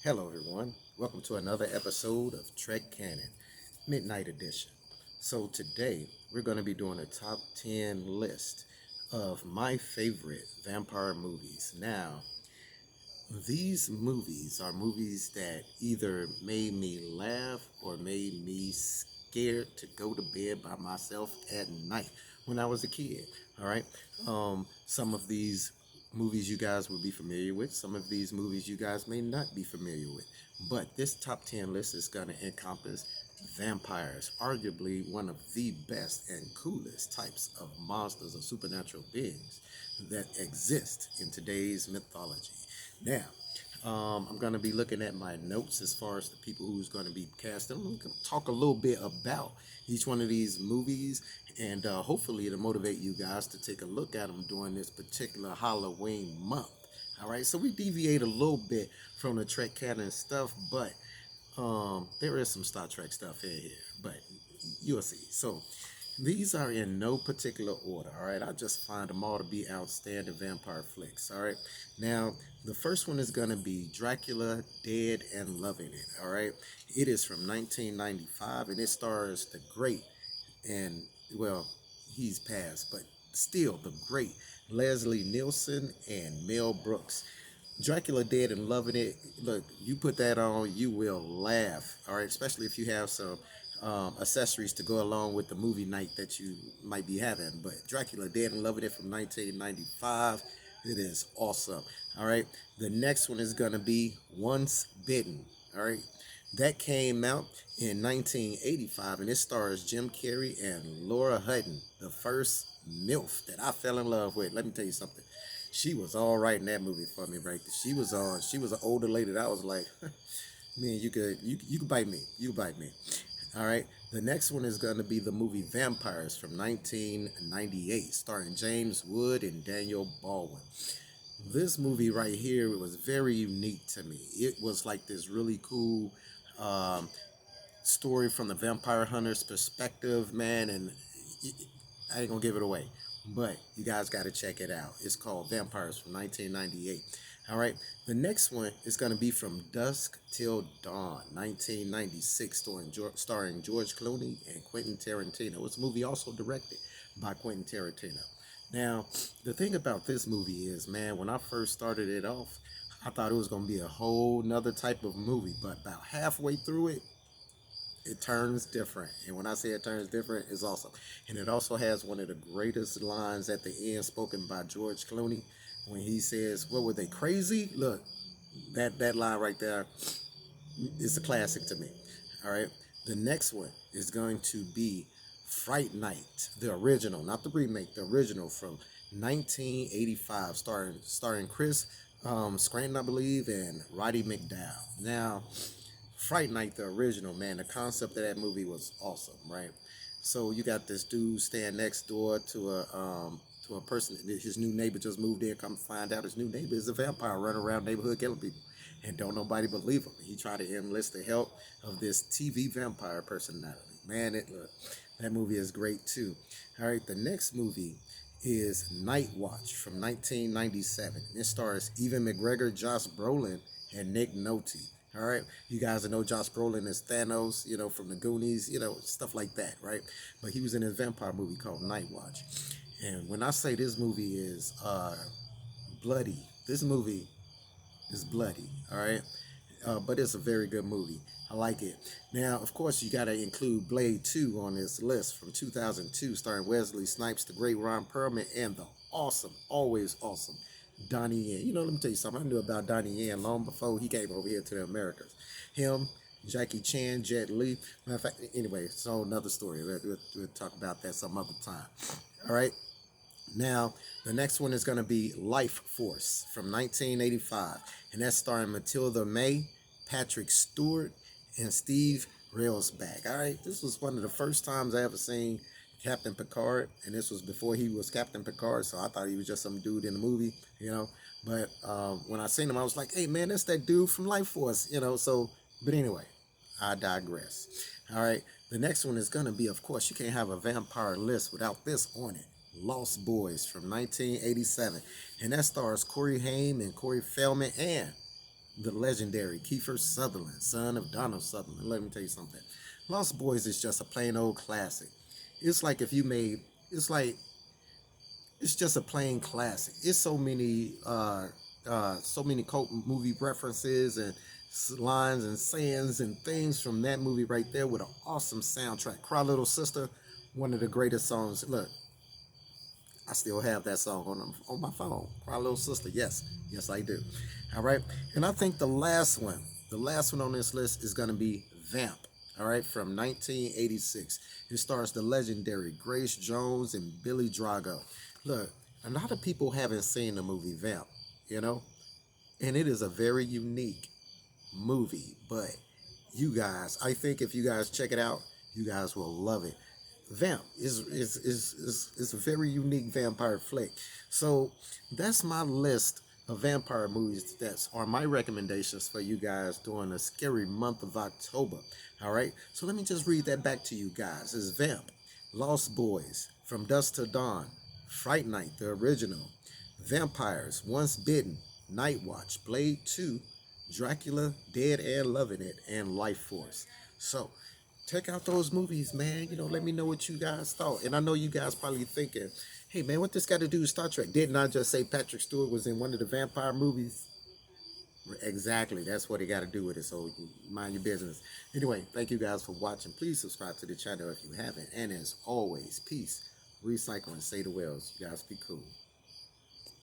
Hello, everyone. Welcome to another episode of Trek Canon, Midnight Edition. So, today we're going to be doing a top 10 list of my favorite vampire movies. Now, these movies are movies that either made me laugh or made me scared to go to bed by myself at night when I was a kid. All right. Some of these movies you guys will be familiar with, some of these movies you guys may not be familiar with. But this top 10 list is going to encompass vampires, arguably one of the best and coolest types of monsters or supernatural beings that exist in today's mythology. Now, I'm going to be looking at my notes as far as the people who's going to be casting. I'm going to talk a little bit about each one of these movies, and hopefully it'll motivate you guys to take a look at them during this particular Halloween month. All right, so we deviate a little bit from the Trek canon stuff, but there is some Star Trek stuff in here, but you'll see. So these are in no particular order, all right? I just find them all to be outstanding vampire flicks, all right? Now, the first one is going to be Dracula, Dead and Loving It, all right? It is from 1995, and it stars the great, and, well, he's passed, but still the great Leslie Nielsen and Mel Brooks. Dracula Dead and Loving It. Look, you put that on, you will laugh. All right, especially if you have some accessories to go along with the movie night that you might be having. But Dracula Dead and Loving It from 1995. It is awesome. All right, the next one is gonna be Once Bitten. All right, that came out in 1985, and it stars Jim Carrey and Laura Hutton, the first MILF that I fell in love with. Let me tell you something. She was all right in that movie for me, right? She was on. She was an older lady that I was like, man, you could bite me. You bite me. All right. The next one is going to be the movie Vampires from 1998, starring James Wood and Daniel Baldwin. This movie right here was very unique to me. It was like this really cool um, story from the vampire hunter's perspective, man, and I ain't gonna give it away, but you guys got to check it out. It's called Vampires from 1998. All right, the next one is gonna be From Dusk Till Dawn, 1996, starring George Clooney and Quentin Tarantino. It's a movie also directed by Quentin Tarantino. Now, the thing about this movie is, man, when I first started it off, I thought it was gonna be a whole nother type of movie, but about halfway through it, it turns different. And when I say it turns different, it's awesome. And it also has one of the greatest lines at the end spoken by George Clooney when he says, "What were they, crazy?" Look, that line right there is a classic to me. All right. The next one is going to be Fright Night, the original, not the remake, the original from 1985, starring Chris Scranton, I believe, and Roddy McDowall. Now, Fright Night, the original, man, the concept of that movie was awesome, right? So you got this dude staying next door to a person. His new neighbor just moved in. Come find out his new neighbor is a vampire running around the neighborhood killing people, and don't nobody believe him. He tried to enlist the help of this TV vampire personality. Man, that movie is great too. All right, the next movie is Night Watch from 1997. It stars Evan McGregor, Josh Brolin, and Nick Nolte. All right, you guys know Josh Brolin as Thanos, from the Goonies, stuff like that, right? But he was in a vampire movie called Night Watch. And when I say this movie is bloody, this movie is bloody, all right? But it's a very good movie. I like it. Now, of course, you got to include Blade 2 on this list from 2002, starring Wesley Snipes, the great Ron Perlman, and the awesome, always awesome Donnie Yen. Let me tell you something. I knew about Donnie Yen long before he came over here to the Americas. Him, Jackie Chan, Jet Li. Matter of fact, anyway, it's a whole another story. We'll talk about that some other time. All right. Now, the next one is going to be Life Force from 1985, and that's starring Matilda May, Patrick Stewart, and Steve Railsback. All right, this was one of the first times I ever seen Captain Picard, and this was before he was Captain Picard, so I thought he was just some dude in the movie. But when I seen him, I was like, hey, man, that's that dude from Life Force. But anyway, I digress. All right, the next one is going to be, of course, you can't have a vampire list without this on it. Lost Boys from 1987. And that stars Corey Haim and Corey Feldman and the legendary Kiefer Sutherland, son of Donald Sutherland. Let me tell you something. Lost Boys is just a plain old classic. It's like if you made, it's like it's just a plain classic. It's so many cult movie references and lines and sayings and things from that movie right there with an awesome soundtrack. Cry Little Sister, one of the greatest songs. Look, I still have that song on my phone. Cry Little Sister. Yes, yes, I do. All right, and I think the last one on this list is gonna be Vamp. All right, from 1986. It stars the legendary Grace Jones and Billy Drago. Look, a lot of people haven't seen the movie Vamp, you know, and it is a very unique movie. But you guys, I think if you guys check it out, you guys will love it. Vamp is a very unique vampire flick. So that's my list of vampire movies that are my recommendations for you guys during the scary month of October. All right, so let me just read that back to you guys. It's Vamp, Lost Boys, From Dusk to Dawn, Fright Night, the original, Vampires, Once Bitten, Night Watch, Blade 2, Dracula, Dead and Loving It, and Life Force. So check out those movies, man. Let me know what you guys thought. And I know you guys probably thinking, hey, man, what this got to do with Star Trek? Didn't I just say Patrick Stewart was in one of the vampire movies? Exactly. That's what it got to do with it. So mind your business. Anyway, thank you guys for watching. Please subscribe to the channel if you haven't. And as always, peace, recycle, and say the wells. You guys be cool.